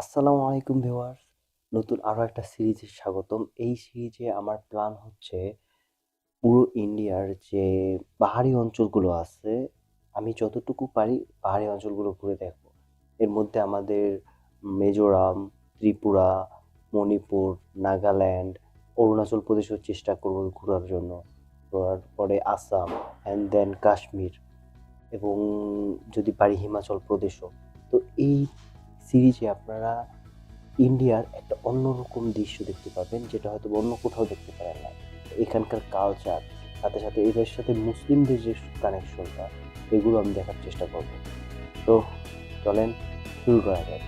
আসসালামু আলাইকুম ভিউয়ার্স, নতুন আরো একটা সিরিজে স্বাগতম। এই সিরিজে আমার প্ল্যান হচ্ছে পুরো ইন্ডিয়ার যে পাহাড়ি অঞ্চলগুলো আছে, আমি যতটুকু পারি পাহাড়ি অঞ্চলগুলো ঘুরে দেখবো। এর মধ্যে আমাদের মিজোরাম, ত্রিপুরা, মণিপুর, নাগাল্যান্ড, অরুণাচল প্রদেশের চেষ্টা করব ঘোরার জন্য। তারপরে আসাম অ্যান্ড দেন কাশ্মীর, এবং যদি পারি হিমাচল প্রদেশও। তো এই সিরিজে আপনারা ইন্ডিয়ার একটা অন্যরকম দৃশ্য দেখতে পাবেন, যেটা হয়তো অন্য কোথাও দেখতে পারেন না। এখানকার কালচার, সাথে সাথে এদের সাথে মুসলিমদের যে কানেকশনটা, এগুলো আমি দেখার চেষ্টা করব। তো চলেন শুরু করা যাক।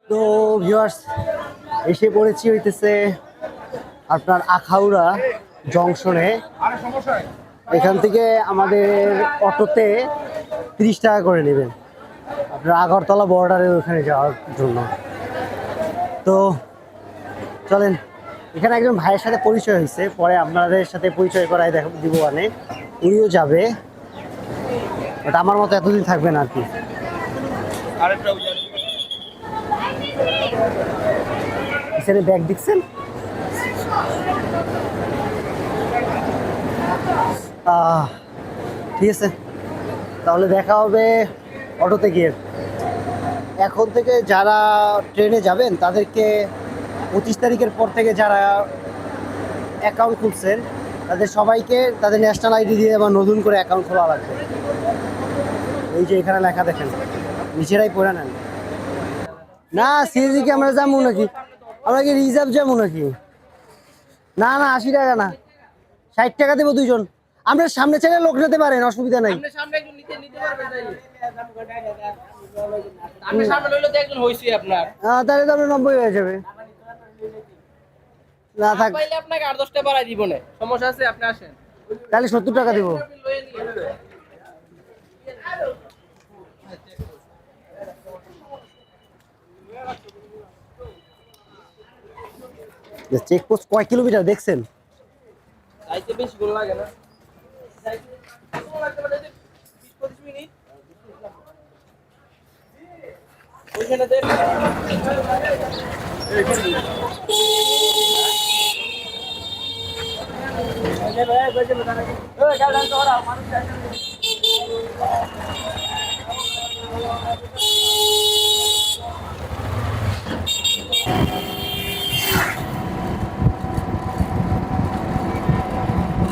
তো ভিউয়ার্স, এসে পড়েছি হইতেছে আপনার আখাউড়া জংশনে। এখান থেকে আমাদের অটোতে 30 টাকা করে নেবেন আপনার আগরতলা বর্ডারের ওখানে যাওয়ার জন্য। তো চলেন, এখানে একজন ভাইয়ের সাথে পরিচয় হয়েছে, পরে আপনাদের সাথে পরিচয় করাই দিব। মানে উনিও যাবে, বাট আমার মতো এতদিন থাকবে না আর কি। এখানে ব্যাগ দেখছেন? ঠিক আছে, তাহলে দেখা হবে অটোতে গিয়ে। এখন থেকে যারা ট্রেনে যাবেন তাদেরকে 25 তারিখের পর থেকে যারা অ্যাকাউন্ট খুলছেন তাদের সবাইকে তাদের ন্যাশনাল আইডি দিয়ে আবার নতুন করে অ্যাকাউন্ট খোলা লাগবে। এই যে এখানে লেখা দেখেন, নিজেরাই পড়ে নেন। না সিএনজি কি আমরা যাবো নাকি? আমরা কি রিজার্ভ যাবো নাকি? না না, 80 টাকা না, 60 টাকা দেবো দুইজন। আমরা সামনে ছেড়ে লোক নিতে পারেন, অসুবিধা নাই। তাহলে তো আপনার 90 হয়ে যাবে। না থাক, আপনাকে 8-10টা বাড়াই দিব না, সমস্যা আছে, আপনি আসেন। তাহলে 70 টাকা দেবো। চেকপোস্ট কয় কিলোমিটার দেখছেন? যাইতে বেশি গোল লাগে না, লাগতে পারে 20-25 মিনিট ওইখানে দেখ।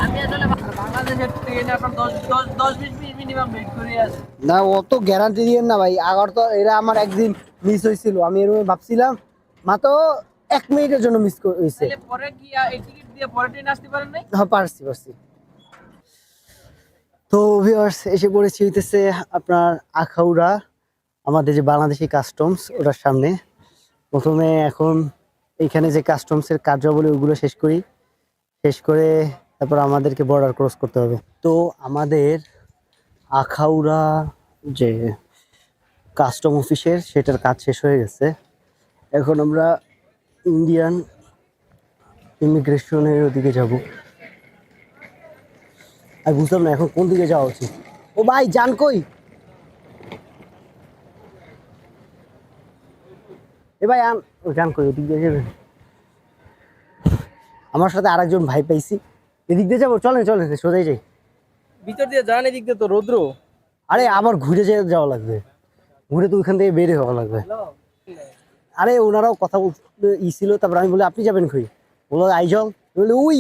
আমি আসলে বাংলাদেশের ট্রেনে আপনার 10-20 মিনিট মিনিমাম ওয়েট করে আছে। না, অত গ্যারান্টি দিয়েন না ভাই। আগর তো এরা আমার একদিন মিস হয়েছিল, আমি এরকম ভাবছিলাম, মাত্র 1 মিনিটের জন্য মিস হয়েছে। তাহলে পরে কি এই টিকিট দিয়ে পরে ট্রেন আসতে পারেন নাই? হ্যাঁ, পারছি পারছি। তো ভিউয়ার্স, এসে পড়েছি হইতেছে আপনার আখাউড়া, আমাদের যে বাংলাদেশি কাস্টমস ওটার সামনে। প্রথমে এখন এইখানে যে কাস্টমসের কার্যাবলী ওগুলো শেষ করি, শেষ করে তারপর আমাদেরকে বর্ডার ক্রস করতে হবে। তো আমাদের আখাউড়া যে কাস্টম অফিসের সেটার কাজ শেষ হয়ে গেছে। এখন আমরা ইন্ডিয়ান ইমিগ্রেশনের ওদিকে যাব। আমি বুঝলাম না এখন কোন দিকে যাওয়া উচিত। ও ভাই, যান কই? এ ভাই ও যান কই? ওদিক দিয়ে যাবেন? আমার সাথে আরেকজন ভাই পাইছি, এদিক দিয়ে যাবো। চলেন চলেন, সোজাই যাই। ভিতর দিয়ে যান, এদিক দিয়ে তো রৌদ্র। আরে আবার ঘুরে যাওয়া লাগবে, ঘুরে তো ওইখান থেকে বের হওয়া লাগবে। আরে ওনারাও কথা ছিল, তারপর আমি বলি আপনি যাবেন কই, বললো আইজল, বলি ওই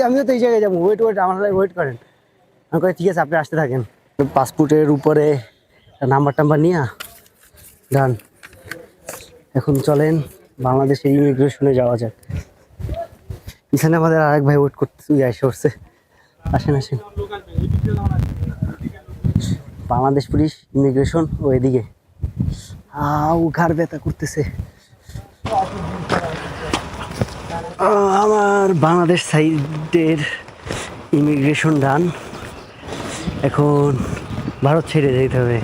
আমিও তো এই জায়গায় যাবো, ওয়েট আমার ওয়েট করেন। আমি কই ঠিক আছে আপনি আসতে থাকেন। পাসপোর্টের উপরে নাম্বার টাম্বার নিয়ে ডান। এখন চলেন বাংলাদেশের ইমিগ্রেশনে যাওয়া যাক। এখানে আমাদের আরেক ভাই ওয়েট করতে এসে পড়ছে, আসেন আসেন। বাংলাদেশ পুলিশ ইমিগ্রেশন ও এদিকে ঘাড় ব্যথা করতেছে। আমার বাংলাদেশ সাইডের ইমিগ্রেশন ডান, এখন ভারত ছেড়ে যেতে হবে।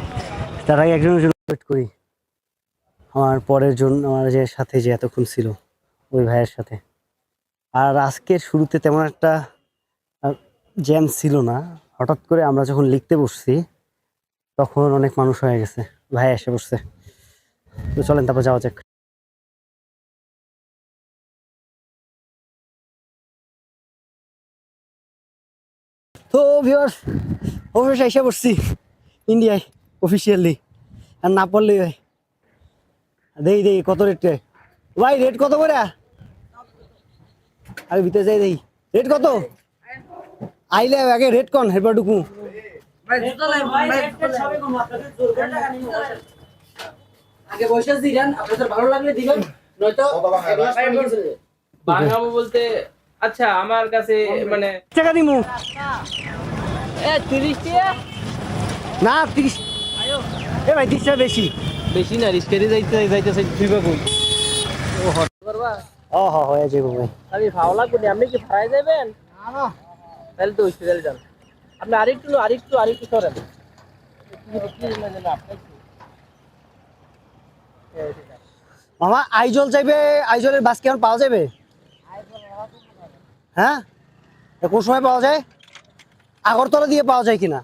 তার আগে একজনের জন্য ওয়েট করি, আমার পরের জন্য, আমার যে সাথে যে এতক্ষণ ছিল ওই ভাইয়ের সাথে। আর আজকের শুরুতে তেমন একটা জ্যাম ছিল না, হঠাৎ করে আমরা যখন লিখতে বসছি তখন অনেক মানুষ হয়ে গেছে, ভাই এসে বসছে। তো চলেন তারপর যাওয়া যাক। তো ভিউয়ার্স অবশেষে এসে পড়ছি ইন্ডিয়ায় অফিসিয়ালি, আর না পড়লেই হয়। দেই কত রেট ভাই, রেট কত করে? আগে ভিতরে যাই দেই রেট কত, আইলে আগে রেট কন হেরবার ঢুকু। আগে বসে দিলেন, আপনাদের ভালো লাগলে দিবেন, নয়তো বাঙাবো বলতে। আচ্ছা আমার কাছে মানে টাকা দিমু 30 টাকা না 30, এ ভাই 30 টাকা বেশি। বেশি না, রিস্কেরি যাইতেছে দিবা কই। ও হট করবা, ও হয়ে যাবো ভাই। আমি ভালো লাগবে, আপনি কি ফ্রাই যাবেন? না তাহলে তো হসপিটালে যান। আপনি আরেকটু সরেন। মামা আইজল চাইবে, আইজলের বাস কেমন পাওয়া যাবে? হ্যাঁ কোন সময় পাওয়া যায়? আগরতলা দিয়ে পাওয়া যায় কিনা?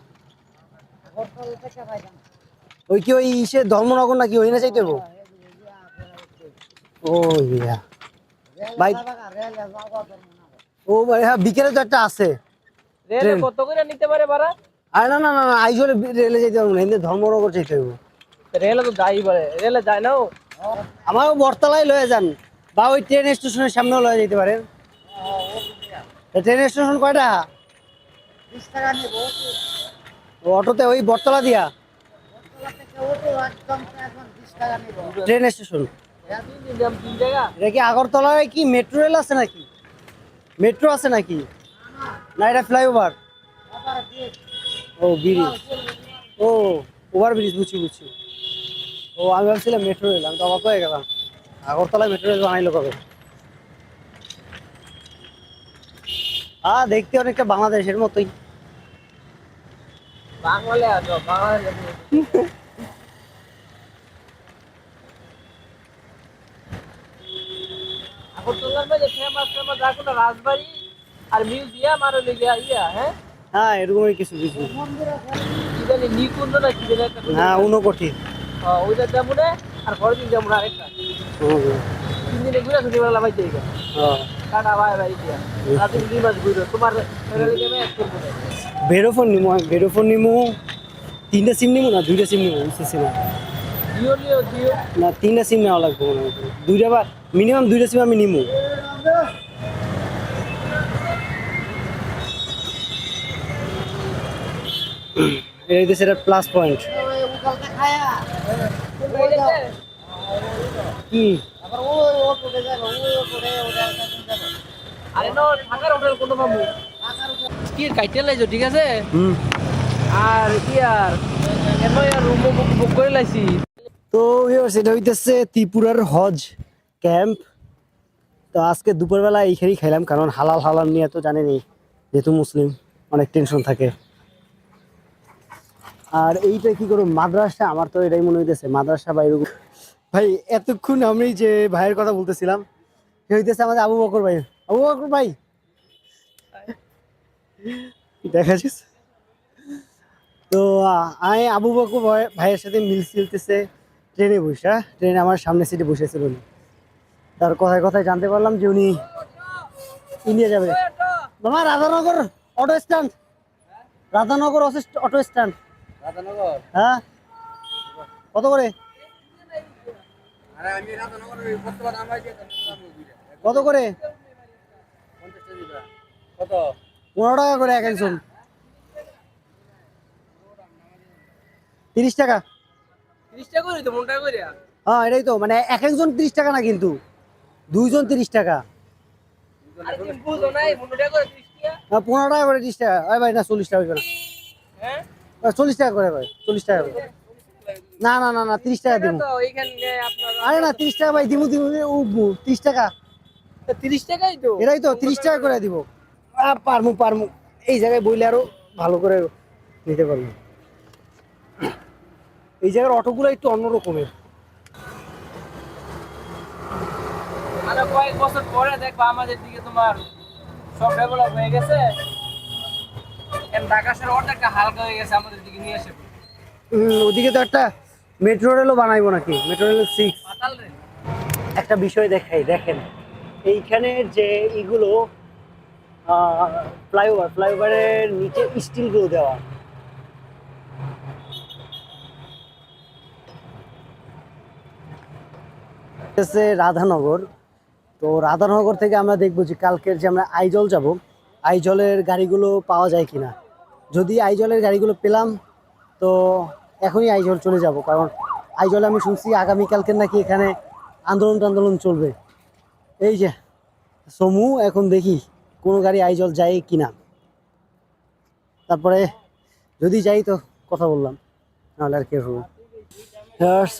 ওই কি ওই সে ধর্মনগর নাকি ওই না চাইতে হবো? ও ইয়া ভাই, ও ভাই হ্যাঁ বিকেলে তো একটা আছে। রেলে কত করে নিতে পারে ভাড়া? আরে না আইজলে রেলে যেতে পারবো না, এমনি ধর্মনগর যেতে হবে। রেলে তো যাই পারে, রেলে যায় না ও। আমারও বটতলায় লয়ে যান, বা ওই ট্রেন স্টেশনের সামনেও লয়ে যেতে পারেন। ট্রেন স্টেশন কয়টা? 20 টাকা নেব। অটোতে ওই বটতলা দিয়া ট্রেন স্টেশন। এটা কি আগরতলায় কি মেট্রো রেল আছে নাকি? মেট্রো আছে নাকি? না এটা ফ্লাইওভার? ও ব্রিজ, ও ওভার ব্রিজ, বুঝছি। ও আমি ভাবছিলাম মেট্রো রেল, আমি তো অবাক হয়ে গেলাম। আগরতলায় মেট্রো রেল বানাইলো কবে? দেখতে অনেকটা বাংলাদেশের মতোই। বাঙালি আসো, বাঙালি আগরতলার মধ্যে ফেমাস দেখো না, রাজবাড়ি আর মিউজিয়াম আর ইয়া, হ্যাঁ এরকমই কিছু কি জানি নিকুঞ্জ না কি জানি একটা, হ্যাঁ ঊনকোটি। ওইটা যেমন, আর পরের দিন যেমন আরেকটা। 3 দিনে ঘুরে ছুটি বেলা ভাই যাইবে কাটা ভাই দিয়া রাতে 2 মাস ঘুরে তোমার ফ্যামিলি গেমে এক করবো। বেরোফোন নিমু 3টা সিম নিমু না 2টা সিম নিমু, বুঝতেছি না। জিও না 3টা সিম নেওয়া লাগবে মনে হয়, 2টা বা মিনিমাম 2টা সিম আমি নিমু। এই দেশের প্লাস পয়েন্ট কি? আরে নো থাকার হোটেল কোন পাবো কি কাইতে লাইছো, ঠিক আছে। আর কি আর এমন রুম বুক করে লাইছি। তো সেটা হইতেছে ত্রিপুরার হজ ক্যাম্প। তো আজকে দুপুরবেলা এইখানেই খাইলাম, কারণ হালাল নিয়ে তো জানেনই, যেহেতু মুসলিম অনেক টেনশন থাকে। আর এইটা কি করবো মাদ্রাসা, আমার তো এটাই মনে হইতেছে মাদ্রাসা বা এরকম। ভাই এতক্ষণ আমি যে ভাইয়ের কথা বলতেছিলাম সে হইতেছে আমাদের আবু বকর ভাই দেখা যাচ্ছে। তো আমি আবু বকর ভাইয়ের সাথে মিলতেছে ট্রেনে আমার সামনে সিটে বসেছিল উনি। তার কথায় জানতে পারলাম যে উনি ইন্ডিয়া যাবে। মামা Radhanagar auto stand, Radhanagar auto stand. হ্যাঁ কত করে? কত করে? কত? 15 টাকা করে এক একজন। 30 টাকা। 30 টাকা করে তো মন টাকা করে। হ্যাঁ এটাই তো, মানে এক একজন 30 টাকা না, কিন্তু দুইজন 30 টাকা। আরে তুমি বুঝো নাই 15 টাকা করে 30 টাকা। 15 টাকা করে 30 টাকা। ভাই না 40 টাকা করে না, হ্যাঁ 40 টাকা করে ভাই, 40 টাকা করে। না না না না 30 টাকা দিব। তো এইখানে আপনার আরে না 30 টাকা ভাই, দিমু দিমু উঠবো 30 টাকা। 30 টাকাই তো। এটাই তো 30 টাকা করে দিব। পারমু পারমু, এই জায়গায় বইলে আরো ভালো করে নিতে পারবো। এই জায়গার অটোগুলো একটু অন্যরকমের। আরো কয়েক বছর পরে দেখবা আমাদের দিকে তোমার সব ডেভেলপ হয়ে গেছে। ঢাকা শহর অনেকটা হালকা হয়ে গেছে, আমাদের দিকে নিয়ে আসে। ওদিকে তো একটা মেট্রো রেলও বানাইবো নাকি, মেট্রো রেল 6। পাতাল রে। একটা বিষয় দেখাই, দেখেন এইখানে যে এগুলো ফ্লাইওভারের নিচে স্টিলগুলো দেওয়া। রাধানগর। তো রাধানগর থেকে আমরা দেখবো যে কালকের যে আমরা আইজল যাব, আইজলের গাড়িগুলো পাওয়া যায় কিনা। যদি আইজলের গাড়িগুলো পেলাম তো এখনই আইজল চলে যাব, কারণ আইজলে আমি শুনছি আগামীকালকের নাকি এখানে আন্দোলন চলবে। এই যে সমু, এখন দেখি কোনো গাড়ি আইজল যায় কিনা। তারপরে যদি যাই তো কথা বললাম, নাহলে আর কি হবো।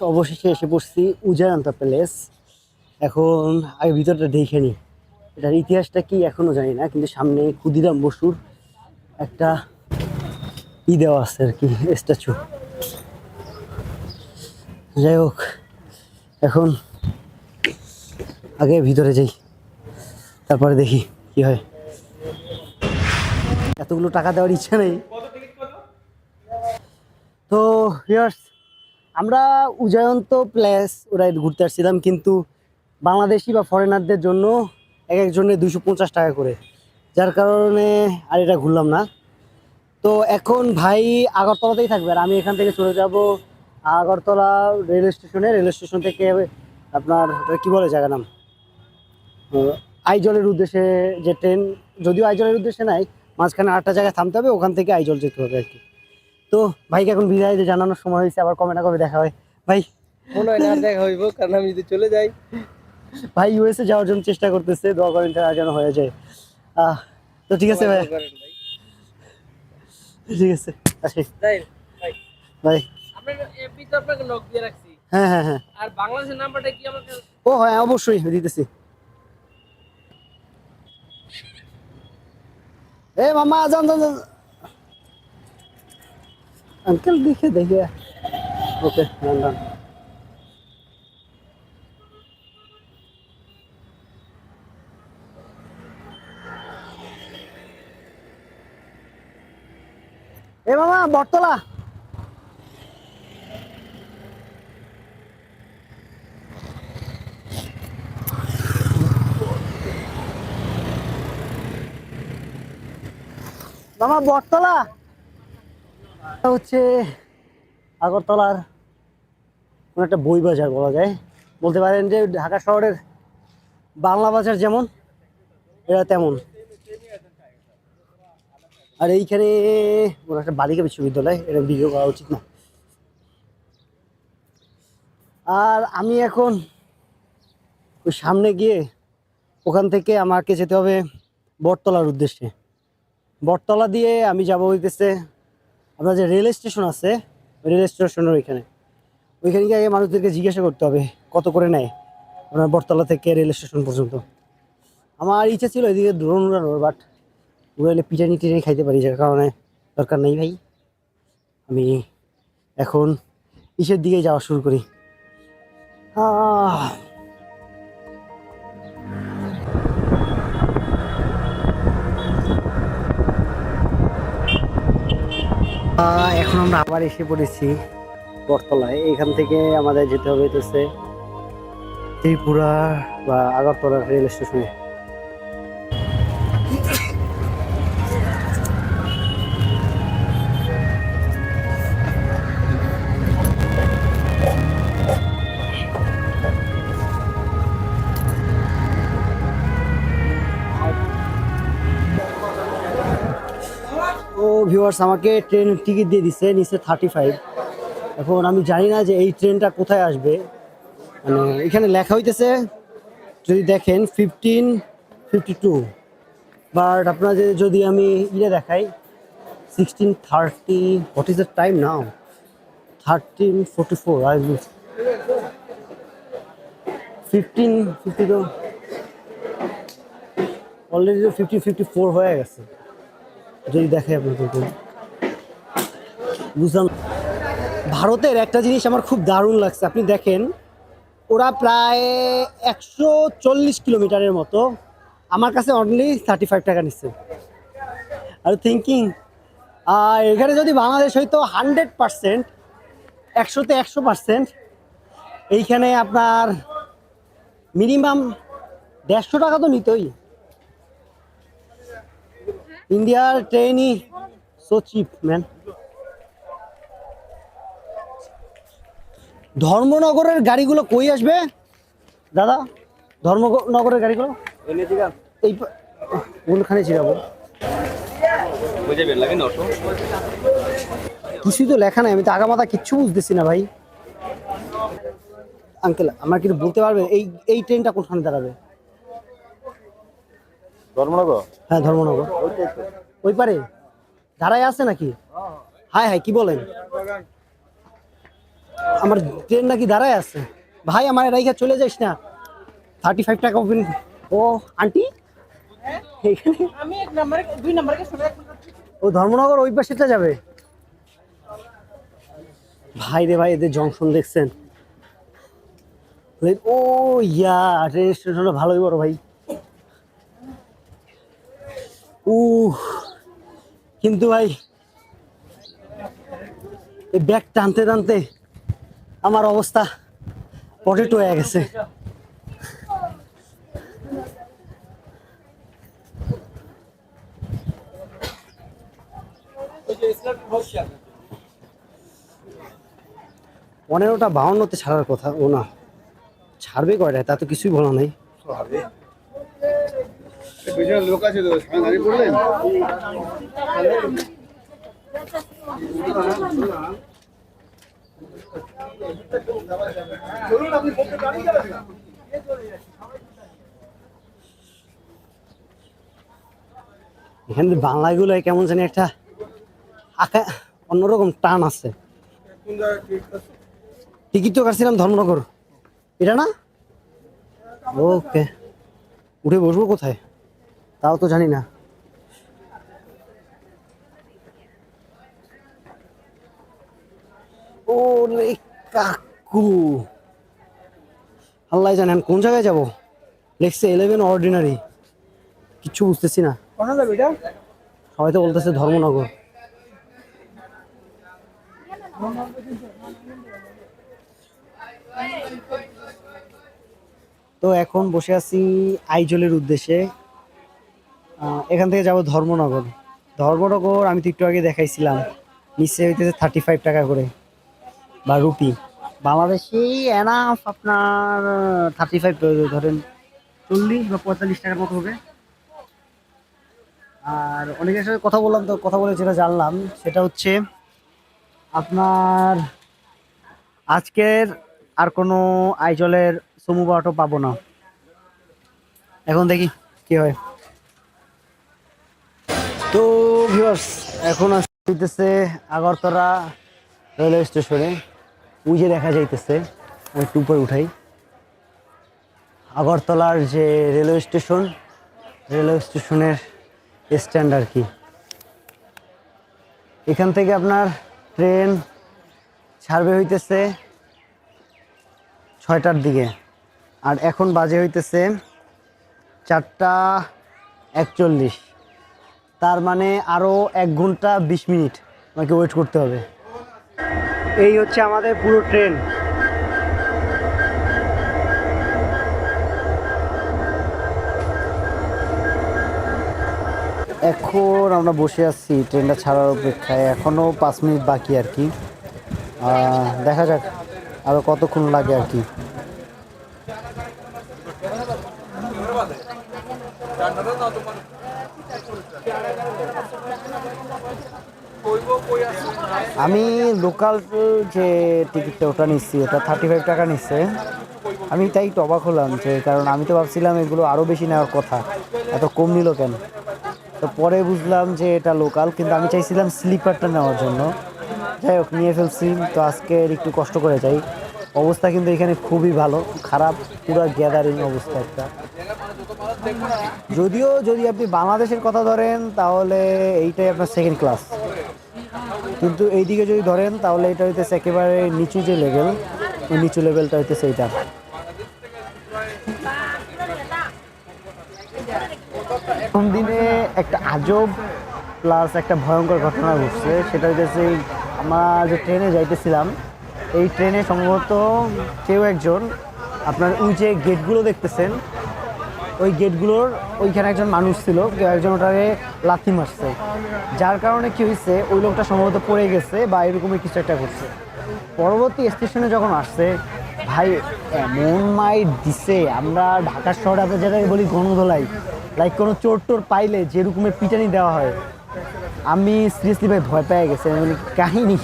অবশেষে এসে পড়ছি উজায়ন্তা প্যালেস। এখন আগে ভিতরটা দেখে নিই, এটার ইতিহাসটা কি এখনো জানি না, কিন্তু সামনে ক্ষুদিরাম বসুর একটা দেওয়া আছে আর কি, স্ট্যাচু। যাই হোক, এখন আগে ভিতরে যাই, তারপরে দেখি কি হয়। এতগুলো টাকা দেওয়ার ইচ্ছা নেই। তো ভিউয়ার্স, আমরা উজায়ন্ত প্লেস ওরা ঘুরতে আসছিলাম, কিন্তু বাংলাদেশি বা ফরেনারদের জন্য এক একজনের 250 টাকা করে, যার কারণে আর এটা ঘুরলাম না। তো এখন ভাই আগরতলাতেই থাকবে, আর আমি এখান থেকে চলে যাব আগরতলা রেল স্টেশনে। রেল স্টেশন থেকে আপনার কি বলে জায়গার নাম, আইজলের উদ্দেশ্যে যে ট্রেন, যদিও আইজলের উদ্দেশ্যে নাই, মাঝখানে 8টা জায়গায় থামতে হবে, ওখান থেকে আইজল যেতে হবে আর কি। তো ভাইকে এখন বিদায় জানানোর সময় হয়েছে, আবার কবে না কবে দেখা হয় ভাই। মনে হয় না দেখা হইব, কারণ আমি যদি চলে যাই। ভাই ইউএসএ যাওয়ার জন্য চেষ্টা করতেছে, দোয়া করেন যেন হয়ে যায়। তো ঠিক আছে ভাই, ঠিক আছে আসি যাই ভাই। ভাই। আপনার এমপি তো আপনাকে লক দিয়ে রাখছি। হ্যাঁ হ্যাঁ হ্যাঁ, আর বাংলাদেশের নাম্বারটা কি আমাকে? ও হ্যাঁ অবশ্যই দিতেছি। এ মামা যান যান যান। আঙ্কেল দেখে দেখে, ওকে ডান ডান। এ মামা বটতলা। মামা বটতলা হচ্ছে আগরতলার কোন একটা বই বাজার বলা যায়, বলতে পারেন যে ঢাকা শহরের বাংলা বাজার যেমন, এটা তেমন। আর এইখানে কোনো একটা বালিকা বিশ্ববিদ্যালয়, এটা ভিডিও করা উচিত না। আর আমি এখন ওই সামনে গিয়ে ওখান থেকে আমাকে যেতে হবে বটতলার উদ্দেশ্যে। বটতলা দিয়ে আমি যাব হইতেছে আপনার যে রেল স্টেশন আছে, রেল স্টেশনের ওইখানে গিয়ে আগে মানুষদেরকে জিজ্ঞাসা করতে হবে কত করে নেয় আপনার বটতলা থেকে রেল স্টেশন পর্যন্ত। আমার ইচ্ছা ছিল এদিকে ড্রোন উড়ানোর, বাট উড়াইলে পিটানি টিটানি খাইতে পারি, যার কারণে দরকার নেই ভাই। আমি এখন ইসের দিকে যাওয়া শুরু করি। এখন আমরা আবার এসে পড়েছি বটতলায়। এখান থেকে আমাদের যেতে হবে হচ্ছে ত্রিপুরা বা আগরতলা রেল স্টেশনে। ভিউয়ার্স আমাকে ট্রেন টিকিট দিয়ে দিচ্ছে নিচে 35। এখন আমি জানি না যে এই ট্রেনটা কোথায় আসবে, মানে এখানে লেখা হইতেছে যদি দেখেন 15:52, বাট আপনাদের যদি আমি দেখাই 16:30, what is the time now? 13:44, I will 15:50 তো অলরেডি 15:54 হয়ে গেছে। যদি দেখাই আপনাদেরকে বুঝলাম। ভারতের একটা জিনিস আমার খুব দারুণ লাগছে, আপনি দেখেন ওরা প্রায় 140 কিলোমিটারের মতো, আমার কাছে অনলি 35 টাকা নিচ্ছে। আর থিঙ্কিং এখানে যদি বাংলাদেশ হয়তো 100%, 100-তে 100%, এইখানে আপনার মিনিমাম 150 টাকা তো নিতই। ইন্ডিয়ার ট্রেনই সো চিপ ম্যান। ধর্মনগরের গাড়িগুলো কই আসবে দাদা? ধর্মনগরের গাড়িগুলো এই কোনখানে ছিড়াবো? কিছুই তো লেখা নাই, আমি তো আগামাথা কিচ্ছু বুঝতেছি না ভাই। আঙ্কেল আমার কিন্তু বলতে পারবে এই ট্রেনটা কোনখানে দাঁড়াবে? ধর্মনগর? হ্যাঁ ধর্মনগর ওই পারে দাঁড়ায় আছে নাকি? হাই হাই কি বলেন? আমার ট্রেন নাকি দাঁড়ায় আছে ভাই, আমার রাইখা চলে যাইস না। 35 টাকা ওপেন। ও আন্টি এইখানে আমি 1 নম্বরে 2 নম্বরে শুনে ও ধর্মনগর ওই পাশেটা যাবে। ভাই রে ভাই, এদের জংশন দেখছেন? ও ইয়া ট্রেন স্টেশনটা ভালোই বড় ভাই। কিন্তু ভাই এই ব্যাগ টানতে টানতে আমার অবস্থা পটেটো হয়ে গেছে। পনেরোটা 52তে ছাড়ার কথা, ও না ছাড়বে কয়টায় তা তো কিছুই বলা নাই। লোক আছে তো দাঁড়িয়ে পড়লেন। এখানে বাংলাগুলো কেমন জানি একটা অন্যরকম টান আছে। টিকিট তো কাটছিলাম ধর্মনগর, এটা না? ওকে, উঠে বসবো কোথায় তাও তো জানি না। ও রে কাকু, আল্লাহ জানেন কোন জায়গায় যাব। লেখছে 11 অর্ডিনারি, কিচ্ছু বুঝতেছি না। সবাই তো বলতেছে ধর্মনগর। তো এখন বসে আছি আইজলের উদ্দেশ্যে। এখান থেকে যাব ধর্মনগর। ধর্মনগর আমি তো একটু আগে দেখাইছিলাম, নিচে হইতেছে 35 টাকা করে বা রুপি। বাংলাদেশি এনাফ আপনার 35 ধরেন 40 বা 45 টাকার মতো হবে। আর অনেকের সাথে কথা বললাম, তো কথা বলে যেটা জানলাম সেটা হচ্ছে আপনার আজকের আর কোনো আইজলের সমু বাটো পাবো না। এখন দেখি কি হয়। তো ভিউয়ার্স এখন আসতেছে আগরতলা রেলওয়ে স্টেশনে। ওই যে দেখা যাইতেছে, ওই একটু উপরে উঠাই, আগরতলার যে রেলওয়ে স্টেশনের স্ট্যান্ড আর কি। এখান থেকে আপনার ট্রেন ছাড়বে হইতেছে 6টার দিকে, আর এখন বাজে হইতেছে 4:41। তার মানে আরও 1 ঘন্টা 20 মিনিট আমাকে ওয়েট করতে হবে। এই হচ্ছে আমাদের পুরো ট্রেন। এখন আমরা বসে আছি ট্রেনটা ছাড়ার অপেক্ষায়, এখনও 5 মিনিট বাকি আর কি। দেখা যাক আরও কতক্ষণ লাগে আর কি। আমি লোকাল যে টিকিটটা ওটা নিচ্ছি, ওটা 35 টাকা নিচ্ছে। আমি তাই একটু অবাক হলাম, যে কারণ আমি তো ভাবছিলাম এগুলো আরও বেশি নেওয়ার কথা, এত কম নিল কেন। তো পরে বুঝলাম যে এটা লোকাল, কিন্তু আমি চাইছিলাম স্লিপারটা নেওয়ার জন্য। যাই হোক, নিয়ে ফেলছি। তো আজকে একটু কষ্ট করে যাই। অবস্থা কিন্তু এখানে খুবই ভালো, খারাপ পুরো গ্যাদারিং অবস্থা একটা। যদিও যদি আপনি বাংলাদেশের কথা ধরেন তাহলে এইটাই আপনার সেকেন্ড ক্লাস, কিন্তু এইদিকে যদি ধরেন তাহলে এটা হইতেছে একেবারে নিচু যে লেভেল, ওই নিচু লেভেলটা হইতেছে এইটা। প্রথম দিনে একটা আজব প্লাস একটা ভয়ঙ্কর ঘটনা ঘটছে। সেটা হইতেছে আমরা যে ট্রেনে যাইতেছিলাম, এই ট্রেনে সম্ভবত কেউ একজন, আপনার ওই যে গেটগুলো দেখতেছেন, ওই গেটগুলোর ওইখানে একজন মানুষ ছিল, কেউ একজন ওটাকে লাথি মারছে, যার কারণে কি হয়েছে ওই লোকটা সম্ভবত পড়ে গেছে বা এরকমই কিছু একটা করছে। পরবর্তী স্টেশনে যখন আসছে, ভাই এমন মাইর দিছে, আমরা ঢাকার শহরে আমরা যেটাকে বলি গণধোলাই, লাইক কোনো চোর টোর পাইলে যেরকমের পিটানি দেওয়া হয়, আমি সিরিয়াসলি ভাই ভয় পেয়ে গেছি। আমি বলি কাহিনী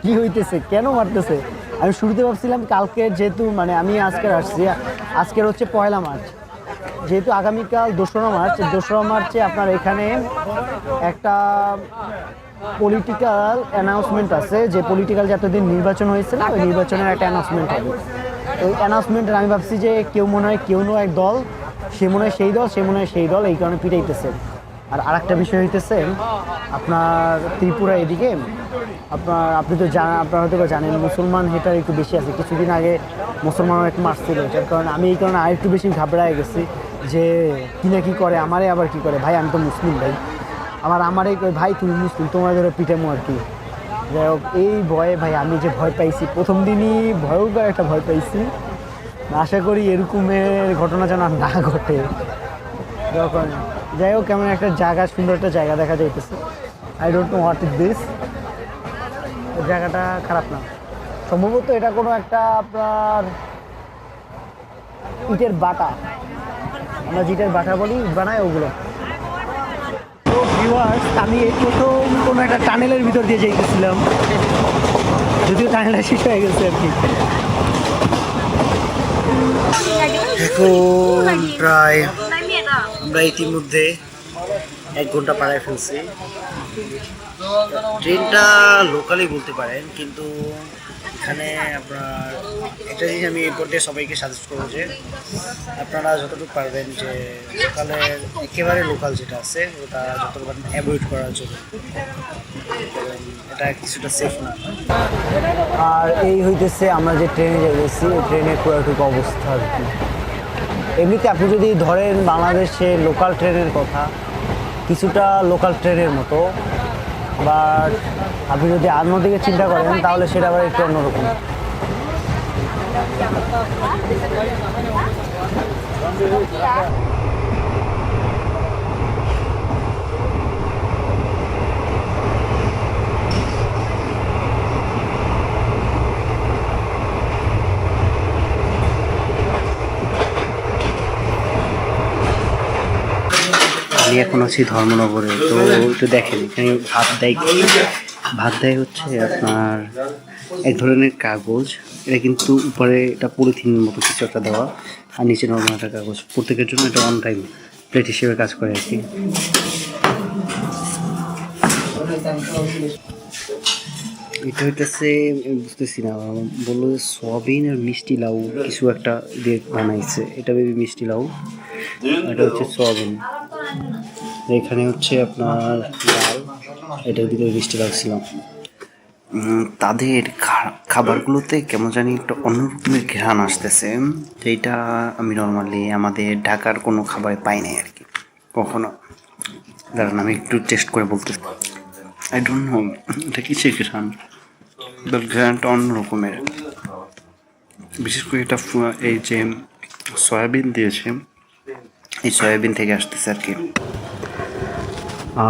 কি হইতেছে, কেন মারতেছে। আমি শুরুতে ভাবছিলাম কালকে, যেহেতু মানে আমি আজকের আসছি, আজকের হচ্ছে 1 মার্চ, যেহেতু আগামীকাল 2রা মার্চ, 2রা মার্চে আপনার এখানে একটা পলিটিক্যাল অ্যানাউন্সমেন্ট আছে, যে পলিটিক্যাল যে এতদিন নির্বাচন হয়েছে না, ওই নির্বাচনের একটা অ্যানাউন্সমেন্ট হবে। ওই অ্যানাউন্সমেন্টের আমি ভাবছি যে কেউ মনে হয় কেউ নয় এক দল, সে মনে হয় সেই দল, সে মনে হয় সেই দল, এই কারণে পিটাইতেছে। আর আরেকটা বিষয় হইতেছে আপনার ত্রিপুরা এদিকে আপনি তো আপনারা হয়তো জানেন মুসলমান হেটার একটু বেশি আছে। কিছুদিন আগে মুসলমানও একটু মারছিল, যার কারণে আমি এই কারণে আর একটু বেশি ঘাবড়ায় গেছি যে কি না কি করে, আমারে আবার কি করে। ভাই আমি তো মুসলিম, ভাই আমারে ভাই তুমি মুসলিম, তোমার ধরে পিটামো আর কি। যাই হোক, এই ভয়ে ভাই আমি যে ভয় পাইছি, প্রথম দিনই ভয়ঙ্কর একটা ভয় পাইছি। আশা করি এরকমের ঘটনা যেন আর না ঘটে। যখন যাই হোক, কেমন একটা জায়গা, সুন্দর একটা জায়গা দেখা যাইতেছে। I don't know what is this. জায়গাটা খারাপ না, সম্ভবত এটা কোনো একটা আপনার ইটের বাটা, আমরা যেটার বাটা বলি, ইট বানায় ওগুলো। তো ভিউয়ার্স, আমি এই প্রথম কোনো একটা টানেলের ভিতর দিয়ে যাইতেছিলাম, যদিও টানেলটা শেষ হয়ে গেছে আর কি। এখন প্রায় আমরা ইতিমধ্যে 1 ঘন্টা পাড়ায় ফেলছি। ট্রেনটা লোকালই বলতে পারেন, কিন্তু এখানে আপনার একটা জিনিস আমি এই পর্যায়ে সবাইকে সাজেস্ট করবো যে আপনারা যতটুকু পারবেন যে লোকালের একেবারে লোকাল যেটা আছে ওটা যতটুকু পারবেন অ্যাভয়েড করার জন্য, এটা কিছুটা সেফ না। আর এই হইতেছে আমরা যে ট্রেনে যাইতেছি, ট্রেনের পুরোটুকু অবস্থা আর কি। এমনিতে আপনি যদি ধরেন বাংলাদেশে লোকাল ট্রেনের কথা, কিছুটা লোকাল ট্রেনের মতো, বাট আপনি যদি অন্যদিকে চিন্তা করেন তাহলে সেটা আবার একটু অন্যরকম। আমি এখন আছি ধর্মনগরে। তো একটু দেখেন এখানে ভাত দেয় হচ্ছে আপনার এক ধরনের কাগজ। এটা কিন্তু উপরে এটা পলিথিনের মতো কিছু একটা দেওয়া, আর নিচে নর্মাল একটা কাগজ। প্রত্যেকের জন্য এটা অন টাইম প্লেট হিসেবে কাজ করে আর কি। এটা হইতেছে বুঝতেছি না, বললো যে সয়াবিন আর মিষ্টি লাউ কিছু একটা দিয়ে বানাইছে। এটা বেবি মিষ্টি লাউ, এটা হচ্ছে সয়াবিন। এখানে হচ্ছে আপনার ডাল, এটার ভিতরে মিষ্টি লাউ ছিল। তাদের খাবারগুলোতে কেমন জানি একটা অন্য রকমের ঘ্রাণ আসতেছে, যেটা আমি নর্মালি আমাদের ঢাকার কোনো খাবারে পাই নাই আর কি কখনো। দাঁড়ান আমি একটু টেস্ট করে বলতেছি। আই ডোন্ট নো এটা কিসের ঘ্রাণ, ঘ্রাণটা অন্য রকমের। বিশেষ করে এটা এই যে সয়াবিন দিয়েছে, এই সয়াবিন থেকে আসতেছে আর কি।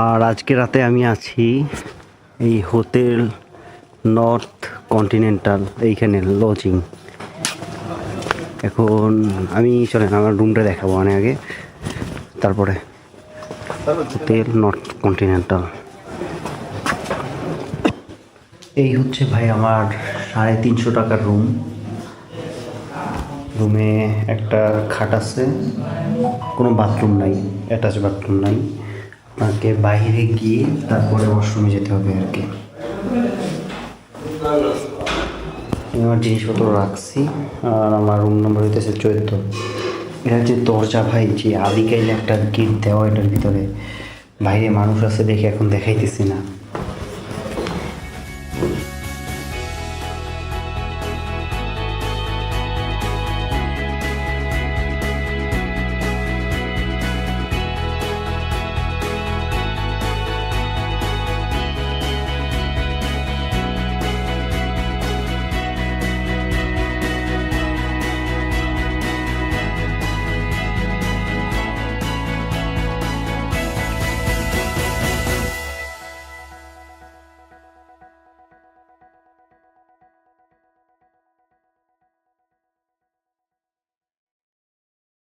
আর আজকে রাতে আমি আছি এই হোটেল নর্থ কন্টিনেন্টাল, এইখানে লজিং। এখন আমি চলেন আমার রুমটা দেখাবো অনেক আগে, তারপরে হোটেল নর্থ কন্টিনেন্টাল। এই হচ্ছে ভাই আমার 350 টাকার রুম। রুমে একটা খাট আছে, কোনো বাথরুম নাই, অ্যাটাচ বাথরুম নাই। আপনাকে বাইরে গিয়ে তারপরে ওয়াশরুমে যেতে হবে আর কি। আমি আমার জিনিসপত্র রাখছি, আর আমার রুম নম্বর হইতেছে 14। এটা যে দরজা ভাই, যে আদিকাইলে একটা গেট দেওয়া, এটার ভিতরে বাইরে মানুষ আছে দেখে এখন দেখাইতেছি না।